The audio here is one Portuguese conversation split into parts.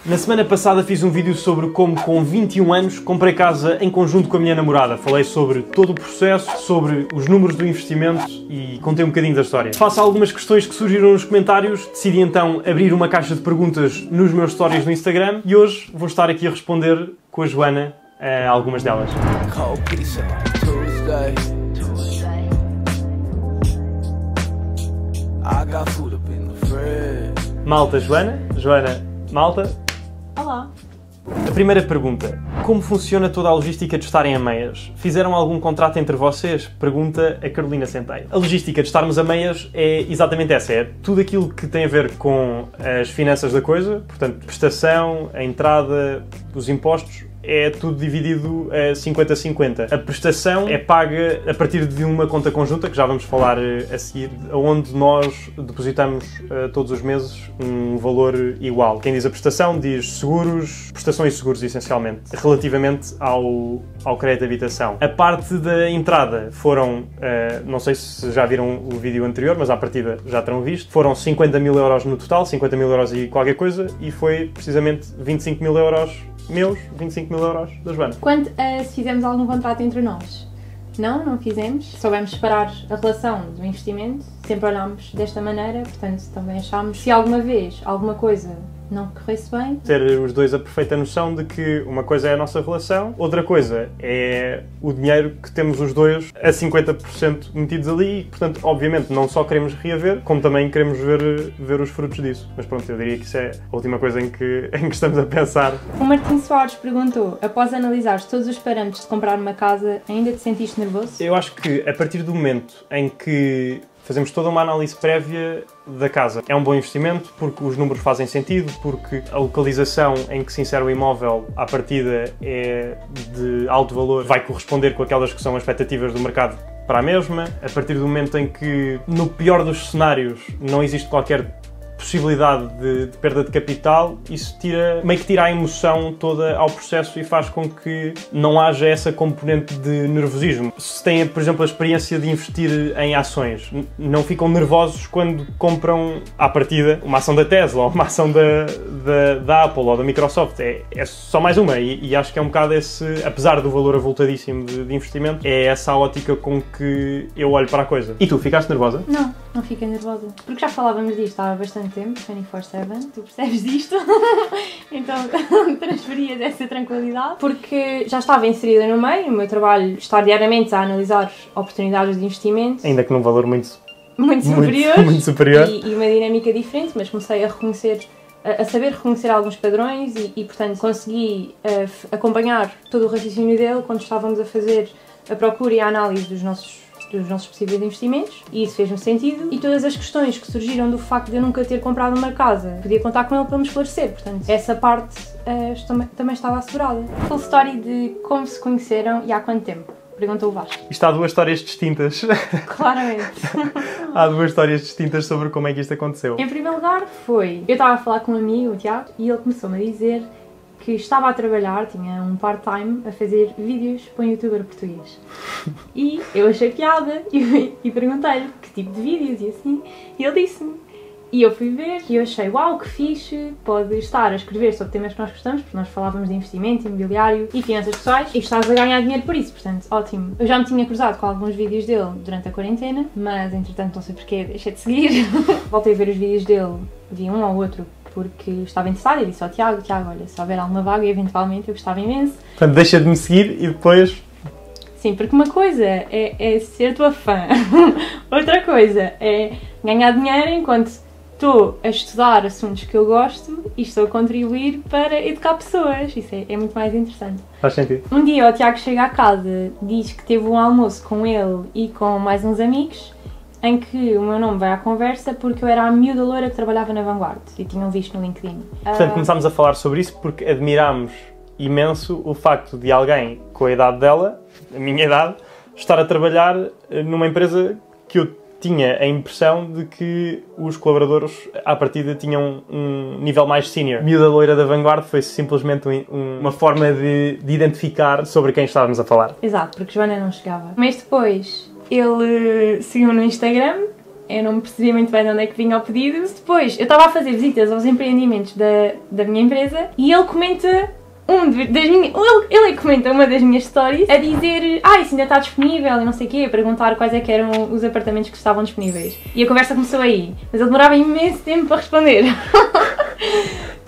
Na semana passada fiz um vídeo sobre como com 21 anos comprei casa em conjunto com a minha namorada. Falei sobre todo o processo, sobre os números do investimento e contei um bocadinho da história. Face a algumas questões que surgiram nos comentários, decidi então abrir uma caixa de perguntas nos meus stories no Instagram e hoje vou estar aqui a responder com a Joana a algumas delas. Malta, Joana, malta. Olá! A primeira pergunta. Como funciona toda a logística de estarem a meias? Fizeram algum contrato entre vocês? Pergunta a Carolina Centeio. A logística de estarmos a meias é exatamente essa. É tudo aquilo que tem a ver com as finanças da coisa, portanto, prestação, a entrada, os impostos, é tudo dividido a 50-50. A prestação é paga a partir de uma conta conjunta, que já vamos falar a seguir, onde nós depositamos todos os meses um valor igual. Quem diz a prestação diz seguros, prestações e seguros essencialmente, relativamente ao crédito de habitação. A parte da entrada foram, não sei se já viram o vídeo anterior, mas à partida já terão visto, foram 50 mil euros no total, 50 mil euros e qualquer coisa, e foi precisamente 25 mil euros meus, 25 mil euros da Joana. Quanto a se fizemos algum contrato entre nós? Não fizemos. Soubemos separar a relação do investimento, sempre olhámos desta maneira, portanto também achámos que se alguma vez alguma coisa não corresse bem... Ter os dois a perfeita noção de que uma coisa é a nossa relação, outra coisa é o dinheiro que temos os dois a 50% metidos ali e, portanto, obviamente, não só queremos reaver, como também queremos ver os frutos disso. Mas pronto, eu diria que isso é a última coisa em que estamos a pensar. O Martim Soares perguntou, após analisares todos os parâmetros de comprar uma casa, ainda te sentiste nervoso? Eu acho que a partir do momento em que fazemos toda uma análise prévia da casa. É um bom investimento porque os números fazem sentido, porque a localização em que se insere o imóvel à partida é de alto valor, vai corresponder com aquelas que são as expectativas do mercado para a mesma. A partir do momento em que, no pior dos cenários, não existe qualquer possibilidade de perda de capital, isso meio que tira a emoção toda ao processo e faz com que não haja essa componente de nervosismo. Se têm, por exemplo, a experiência de investir em ações, não ficam nervosos quando compram à partida uma ação da Tesla ou uma ação da Apple ou da Microsoft. É só mais uma e acho que é um bocado esse, apesar do valor avultadíssimo de investimento, é essa a ótica com que eu olho para a coisa. E tu, ficaste nervosa? Não fiquei nervosa. Porque já falávamos disto há bastante tempo, 24/7, tu percebes disto, então transferias essa tranquilidade, porque já estava inserida no meio, o meu trabalho está diariamente a analisar oportunidades de investimento. Ainda que num valor muito superior. E uma dinâmica diferente, mas comecei a saber reconhecer alguns padrões e portanto, consegui acompanhar todo o raciocínio dele quando estávamos a fazer a procura e a análise dos nossos possíveis investimentos, e isso fez-me sentido, e todas as questões que surgiram do facto de eu nunca ter comprado uma casa, podia contar com ele para me esclarecer, portanto, essa parte também estava assegurada. Full story de como se conheceram e há quanto tempo? Perguntou o Vasco. Isto há duas histórias distintas. Claramente. Há duas histórias distintas sobre como é que isto aconteceu. Em primeiro lugar eu estava a falar com um amigo, o Tiago, e ele começou-me a dizer que estava a trabalhar, tinha um part-time, a fazer vídeos para um youtuber português. E eu achei piada e perguntei-lhe que tipo de vídeos e assim, e ele disse-me. E eu fui ver e eu achei, uau, que fixe, pode estar a escrever sobre temas que nós gostamos, porque nós falávamos de investimento, imobiliário e finanças pessoais, e estás a ganhar dinheiro por isso, portanto, ótimo. Eu já me tinha cruzado com alguns vídeos dele durante a quarentena, mas entretanto não sei porquê, deixei de seguir. Voltei a ver os vídeos dele, vi um ou outro, porque estava interessada e disse ao Tiago, olha, se houver alguma vaga, eventualmente eu gostava imenso. Portanto, deixa de me seguir e depois... Sim, porque uma coisa é ser tua fã, outra coisa é ganhar dinheiro enquanto estou a estudar assuntos que eu gosto e estou a contribuir para educar pessoas. Isso é muito mais interessante. Faz sentido. Um dia o Tiago chega à casa, diz que teve um almoço com ele e com mais uns amigos, em que o meu nome vai à conversa porque eu era a miúda loira que trabalhava na Vanguard e tinham visto no LinkedIn. Portanto, começámos a falar sobre isso porque admirámos imenso o facto de alguém com a idade dela, a minha idade, estar a trabalhar numa empresa que eu tinha a impressão de que os colaboradores à partida tinham um nível mais senior. Miúda loira da Vanguard foi simplesmente uma forma de identificar sobre quem estávamos a falar. Exato, porque Joana não chegava. Mas depois ele seguiu no Instagram, eu não percebia muito bem de onde é que vinha o pedido. Depois, eu estava a fazer visitas aos empreendimentos da minha empresa e ele comenta ele é que comenta uma das minhas stories a dizer isso ainda está disponível e não sei o quê, a perguntar quais é que eram os apartamentos que estavam disponíveis. E a conversa começou aí, mas ele demorava imenso tempo para responder.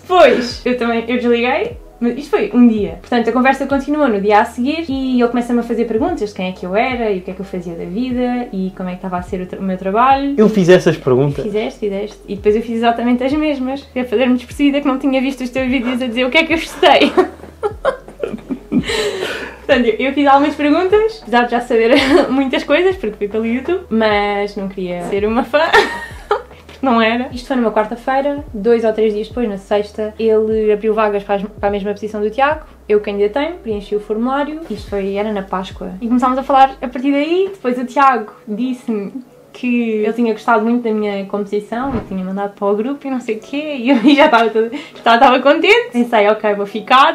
Depois, eu desliguei, mas isto foi um dia. Portanto, a conversa continuou no dia a seguir e ele começa-me a fazer perguntas de quem é que eu era e o que é que eu fazia da vida e como é que estava a ser o meu trabalho. Eu fiz essas perguntas? Fizeste. E depois eu fiz exatamente as mesmas, a fazer-me despercebida que não tinha visto os teus vídeos a dizer o que é que eu estudei. Portanto, eu fiz algumas perguntas, apesar de já saber muitas coisas, porque fui pelo YouTube, mas não queria ser uma fã. Não era. Isto foi numa quarta-feira, 2 ou 3 dias depois, na sexta, ele abriu vagas para a mesma posição do Tiago, eu candidatei-me, preenchi o formulário, era na Páscoa. E começámos a falar a partir daí, depois o Tiago disse-me que ele tinha gostado muito da minha composição e tinha mandado para o grupo e não sei o quê, e eu já estava contente. Pensei, ok, vou ficar,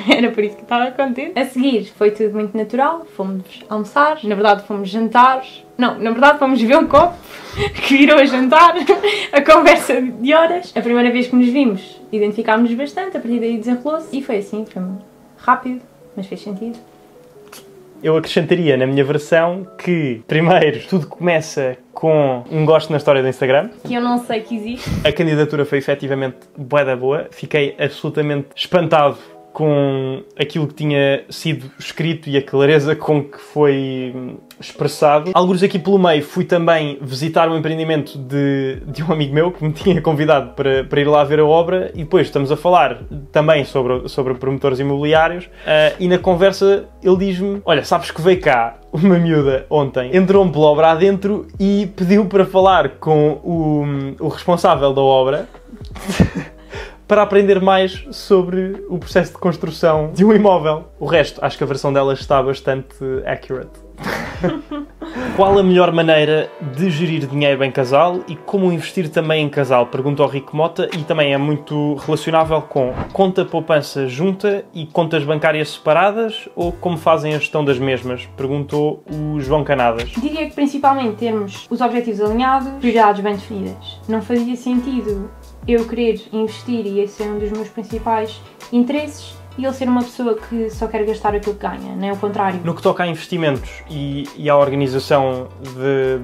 era por isso que estava contente. A seguir foi tudo muito natural, fomos almoçar, na verdade fomos jantar, não, na verdade fomos ver um copo que virou a jantar, a conversa de horas. A primeira vez que nos vimos identificámos-nos bastante, a partir daí desenrolou-se e foi assim, foi rápido, mas fez sentido. Eu acrescentaria na minha versão que, primeiro, tudo começa com um gosto na história do Instagram. Que eu não sei que existe. A candidatura foi efetivamente bué da boa. Fiquei absolutamente espantado com aquilo que tinha sido escrito e a clareza com que foi expressado. Alguns aqui pelo meio fui também visitar o empreendimento de um amigo meu que me tinha convidado para ir lá ver a obra e depois estamos a falar também sobre promotores imobiliários e na conversa ele diz-me: olha, sabes que veio cá uma miúda ontem, entrou-me pela obra adentro e pediu para falar com o responsável da obra para aprender mais sobre o processo de construção de um imóvel. O resto, acho que a versão dela está bastante accurate. Qual a melhor maneira de gerir dinheiro em casal e como investir também em casal? Pergunta ao Rico Mota e também é muito relacionável com conta poupança junta e contas bancárias separadas ou como fazem a gestão das mesmas? Perguntou o João Canadas. Diria que principalmente termos os objetivos alinhados, prioridades bem definidas. Não fazia sentido eu querer investir e esse é um dos meus principais interesses e ele ser uma pessoa que só quer gastar aquilo que ganha, não é o contrário. No que toca a investimentos e à organização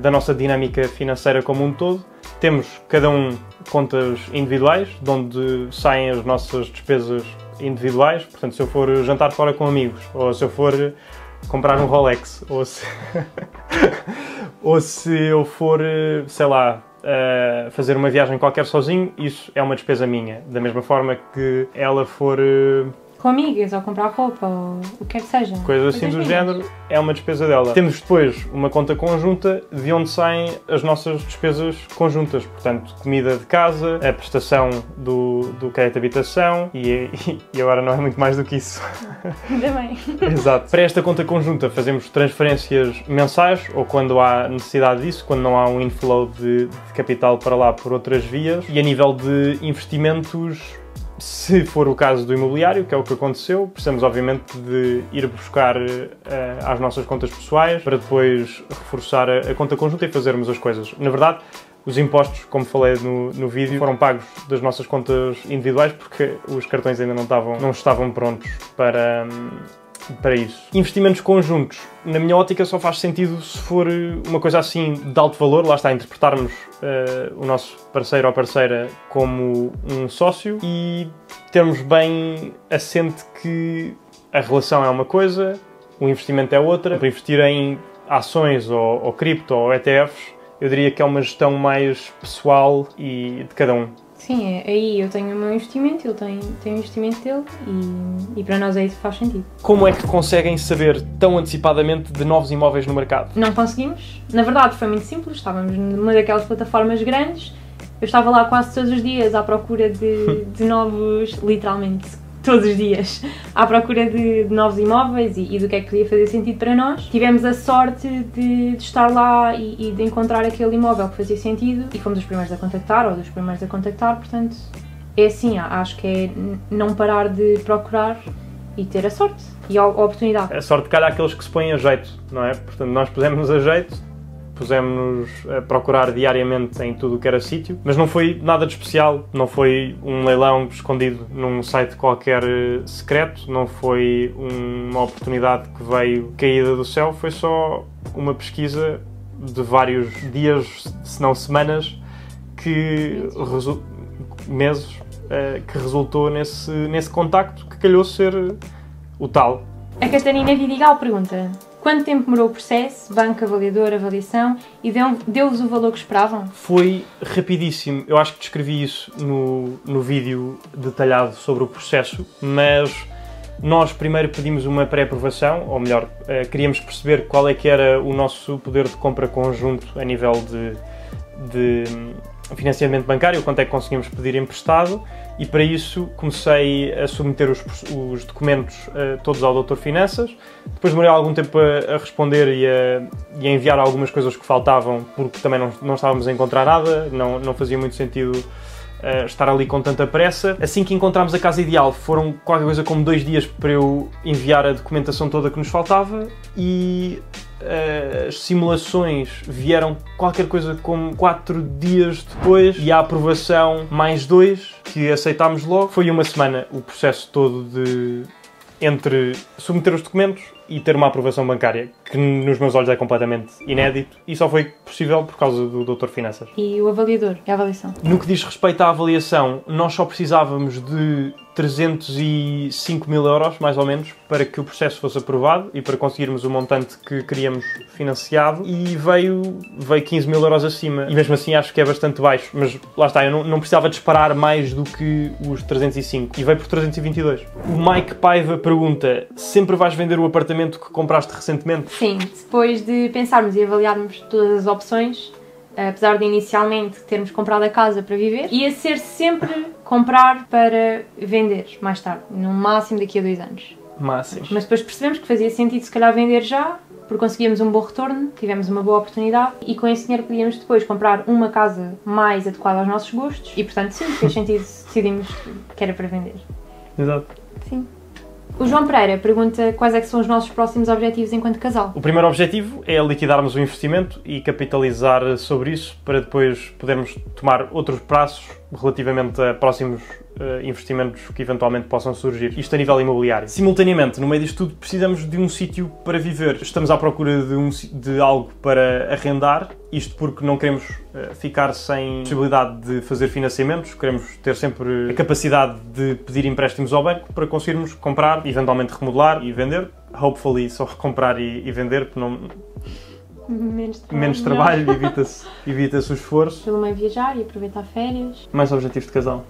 da nossa dinâmica financeira como um todo, temos cada um contas individuais, de onde saem as nossas despesas individuais. Portanto, se eu for jantar fora com amigos, ou se eu for comprar um Rolex, ou se eu for, sei lá, fazer uma viagem qualquer sozinho, isso é uma despesa minha. Da mesma forma que ela for com amigas, ou comprar roupa, ou o que quer que seja. Coisas assim do género, é uma despesa dela. Temos depois uma conta conjunta de onde saem as nossas despesas conjuntas. Portanto, comida de casa, a prestação do crédito de habitação e agora não é muito mais do que isso. Ainda bem. Exato. Para esta conta conjunta fazemos transferências mensais ou quando há necessidade disso, quando não há um inflow de capital para lá por outras vias. E a nível de investimentos, se for o caso do imobiliário, que é o que aconteceu, precisamos obviamente de ir buscar às nossas contas pessoais para depois reforçar a conta conjunta e fazermos as coisas. Na verdade, os impostos, como falei no vídeo, foram pagos das nossas contas individuais porque os cartões ainda não estavam prontos para isso. Investimentos conjuntos, na minha ótica, só faz sentido se for uma coisa assim de alto valor, lá está, interpretarmos o nosso parceiro ou parceira como um sócio e termos bem assente que a relação é uma coisa, o investimento é outra. Para investir em ações ou cripto ou ETFs, eu diria que é uma gestão mais pessoal e de cada um. Sim, aí eu tenho o meu investimento, ele tem o investimento dele e para nós é isso que faz sentido. Como é que conseguem saber tão antecipadamente de novos imóveis no mercado? Não conseguimos. Na verdade foi muito simples, estávamos numa daquelas plataformas grandes, eu estava lá quase todos os dias à procura de novos, literalmente todos os dias, à procura de novos imóveis e do que é que podia fazer sentido para nós. Tivemos a sorte de estar lá e de encontrar aquele imóvel que fazia sentido e fomos os primeiros a contactar, ou dos primeiros a contactar, portanto, é assim, acho que é não parar de procurar e ter a sorte e a oportunidade. A sorte calha àqueles que se põem a jeito, não é? Portanto, nós pusemos-nos a jeito pusemos-nos a procurar diariamente em tudo o que era sítio, mas não foi nada de especial, não foi um leilão escondido num site qualquer secreto, não foi uma oportunidade que veio caída do céu, foi só uma pesquisa de vários dias, se não semanas, meses, que resultou nesse contacto que calhou ser o tal. A Catarina Vidigal pergunta: quanto tempo demorou o processo, banco, avaliador, avaliação, e deu-vos o valor que esperavam? Foi rapidíssimo. Eu acho que descrevi isso no vídeo detalhado sobre o processo, mas nós primeiro pedimos uma pré-aprovação, ou melhor, queríamos perceber qual é que era o nosso poder de compra conjunto a nível de financiamento bancário, quanto é que conseguimos pedir emprestado, e para isso comecei a submeter os documentos todos ao Dr. Finanças. Depois demorei algum tempo a responder e a enviar algumas coisas que faltavam, porque também não estávamos a encontrar nada, não fazia muito sentido estar ali com tanta pressa. Assim que encontramos a casa ideal, foram qualquer coisa como 2 dias para eu enviar a documentação toda que nos faltava, e as simulações vieram qualquer coisa como 4 dias depois, e a aprovação mais 2, que aceitámos logo. Foi uma semana o processo todo entre submeter os documentos e ter uma aprovação bancária, que nos meus olhos é completamente inédito, e só foi possível por causa do Dr. Finanças. E o avaliador? E a avaliação? No que diz respeito à avaliação, nós só precisávamos de 305 mil euros, mais ou menos, para que o processo fosse aprovado e para conseguirmos o montante que queríamos financiado, e veio 15 mil euros acima, e mesmo assim acho que é bastante baixo, mas lá está, eu não precisava disparar mais do que os 305, e veio por 322. O Mike Paiva pergunta: sempre vais vender o apartamento que compraste recentemente? Sim, depois de pensarmos e avaliarmos todas as opções, apesar de inicialmente termos comprado a casa para viver, ia ser sempre comprar para vender mais tarde, no máximo daqui a 2 anos. Máximo. Mas depois percebemos que fazia sentido se calhar vender já, porque conseguíamos um bom retorno, tivemos uma boa oportunidade, e com esse dinheiro podíamos depois comprar uma casa mais adequada aos nossos gostos, e portanto sim, fez sentido, decidimos que era para vender. Exato. Sim. O João Pereira pergunta quais é que são os nossos próximos objetivos enquanto casal. O primeiro objetivo é liquidarmos o investimento e capitalizar sobre isso, para depois podermos tomar outros passos relativamente a próximos investimentos que eventualmente possam surgir. Isto a nível imobiliário. Simultaneamente, no meio disto tudo, precisamos de um sítio para viver. Estamos à procura de algo para arrendar, isto porque não queremos ficar sem possibilidade de fazer financiamentos, queremos ter sempre a capacidade de pedir empréstimos ao banco para conseguirmos comprar, eventualmente remodelar e vender. Hopefully só recomprar e vender, porque não... Menos trabalho, evita-se o esforço. Pelo meio viajar e aproveitar férias. Mais objetivos de casal?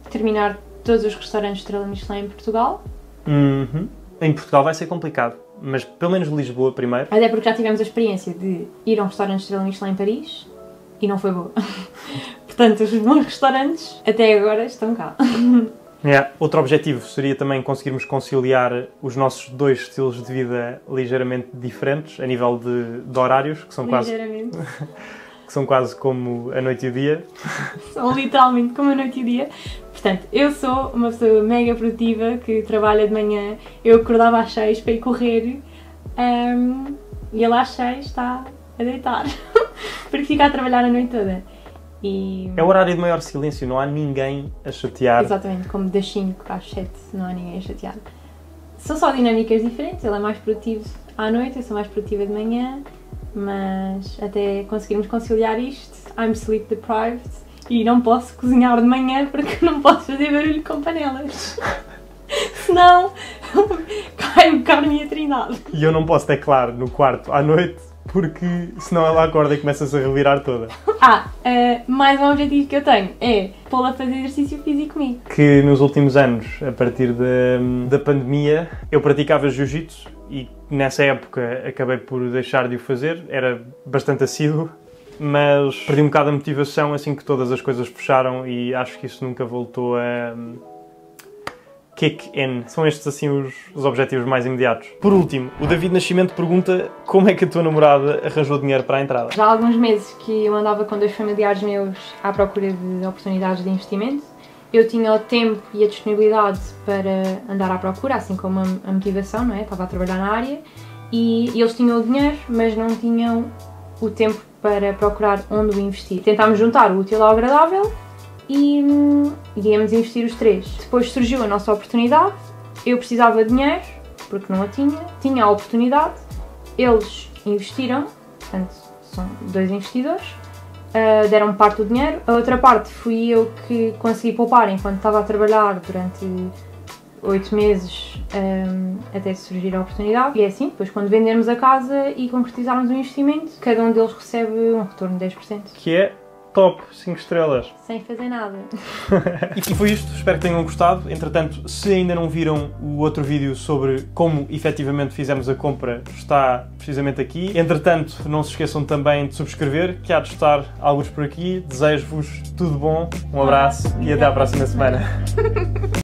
Terminar todos os restaurantes Estrela Michelin em Portugal. Em Portugal vai ser complicado, mas pelo menos Lisboa primeiro. Até porque já tivemos a experiência de ir a um restaurante Estrela Michelin em Paris e não foi boa. Portanto, os bons restaurantes até agora estão cá. Outro objetivo seria também conseguirmos conciliar os nossos 2 estilos de vida ligeiramente diferentes a nível de horários, que são quase como a noite e o dia. São literalmente como a noite e o dia. Portanto, eu sou uma pessoa mega produtiva que trabalha de manhã. Eu acordava às 6 para ir correr e ele às 6 está a deitar porque fica a trabalhar a noite toda. É o horário de maior silêncio, não há ninguém a chatear. Exatamente, como das 5 às 7 não há ninguém a chatear. São só dinâmicas diferentes, ele é mais produtivo à noite, eu sou mais produtiva de manhã, mas até conseguirmos conciliar isto, I'm sleep deprived e não posso cozinhar de manhã porque não posso fazer barulho com panelas. Senão cai o carne e a trindade. E eu não posso teclar no quarto à noite, porque senão ela acorda e começa-se a revirar toda. Mais um objetivo que eu tenho é pô-la a fazer exercício físico comigo. Que nos últimos anos, a partir da pandemia, eu praticava jiu-jitsu e nessa época acabei por deixar de o fazer, era bastante assíduo, mas perdi um bocado a motivação assim que todas as coisas fecharam e acho que isso nunca voltou a kick in. São estes assim os objetivos mais imediatos. Por último, o David Nascimento pergunta como é que a tua namorada arranjou dinheiro para a entrada. Já há alguns meses que eu andava com 2 familiares meus à procura de oportunidades de investimento. Eu tinha o tempo e a disponibilidade para andar à procura, assim como a motivação, não é? Estava a trabalhar na área e eles tinham o dinheiro, mas não tinham o tempo para procurar onde o investir. Tentámos juntar o útil ao agradável e íamos investir os três. Depois surgiu a nossa oportunidade, eu precisava de dinheiro, porque não a tinha a oportunidade, eles investiram, portanto são 2 investidores, deram-me parte do dinheiro, a outra parte fui eu que consegui poupar enquanto estava a trabalhar durante 8 meses até surgir a oportunidade. E é assim, depois quando vendermos a casa e concretizarmos o investimento, cada um deles recebe um retorno de 10%. Que é top, 5 estrelas. Sem fazer nada. E foi isto, espero que tenham gostado. Entretanto, se ainda não viram o outro vídeo sobre como efetivamente fizemos a compra, está precisamente aqui. Entretanto, não se esqueçam também de subscrever, que há de estar alguns por aqui. Desejo-vos tudo bom, um abraço e até à próxima semana.